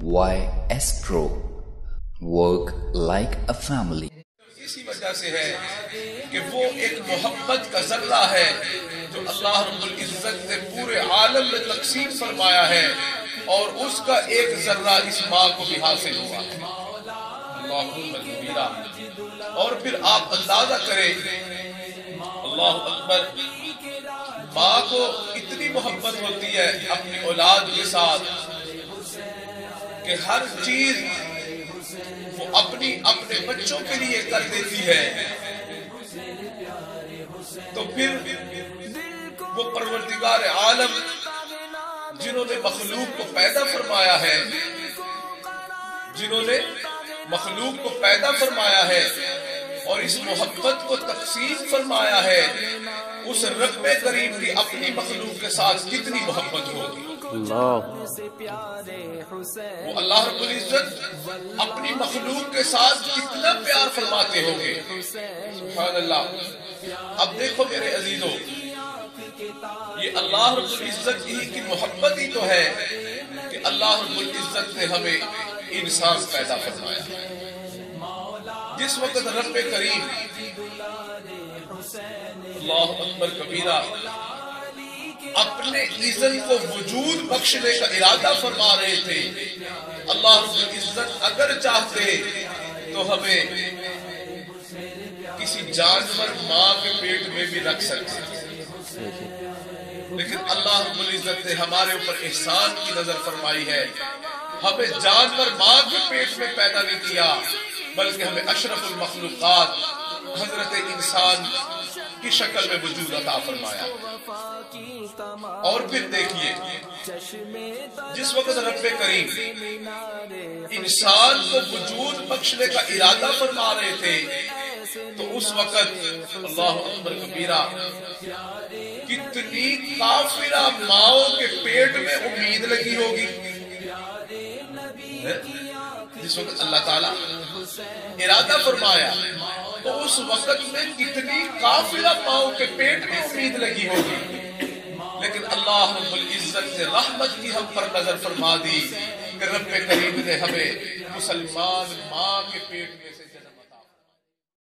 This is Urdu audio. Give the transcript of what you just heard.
Why Astro? Work like a family. اسی وجہ سے ہے کہ وہ ایک محبت کا ذرہ ہے جو اللہ رب العزت نے پورے عالم میں تقسیم فرمایا ہے، اور اس کا ایک ذرہ اس ماں کو بھی حاصل ہوا ہے۔ اللہ اکبر کبیرہ۔ اور پھر آپ اندازہ کریں، اللہ اکبر، ماں کو اتنی محبت ہوتی ہے اپنی اولاد کے ساتھ کہ ہر چیز وہ اپنے بچوں کے لیے کر دیتی ہے، تو پھر وہ پروردگار عالم جنہوں نے مخلوق کو پیدا فرمایا ہے، اور اس محبت کو تقسیم فرمایا ہے، اس رب کریم کی اپنی مخلوق کے ساتھ کتنی محبت ہوگی۔ وہ اللہ رب العزت اپنی مخلوق کے ساتھ کتنا پیار فرماتے ہوں گے، سبحان اللہ۔ اب دیکھو میرے عزیزوں، یہ اللہ رب العزت کی محبت ہی تو ہے کہ اللہ رب العزت نے ہمیں انسان پیدا فرمایا۔ جس وقت رب کریم اللہ اکبر کبیرہ اپنے اذن کو وجود بخشنے کا ارادہ فرما رہے تھے، اللہ رب العزت اگر چاہتے تو ہمیں کسی جانور ماں کے پیٹ میں بھی رکھ سکتے، لیکن اللہ رب العزت نے ہمارے اوپر احسان کی نظر فرمائی ہے، ہمیں جانور ماں کے پیٹ میں پیدا نہیں کیا، بلکہ ہمیں اشرف المخلوقات حضرت انسان کی شکل میں وجود عطا فرمایا۔ اور پھر دیکھیے، جس وقت رب کریم انسان کو وجود بخشنے کا ارادہ فرما رہے تھے، تو اس وقت اللہ اکبر کبیرہ کتنی کافرہ ماؤں کے پیٹ میں امید لگی ہوگی۔ جس وقت اللہ تعالیٰ ارادہ فرمایا تو اس وقت میں کتنی کافرہ ماؤں کے پیٹ میں امید لگی ہوگی، لیکن اللہ رب العزت نے رحمت کی ہم پر نظر فرما دی کہ رب کریم نے ہمیں مسلمان ماں کے پیٹ میں سے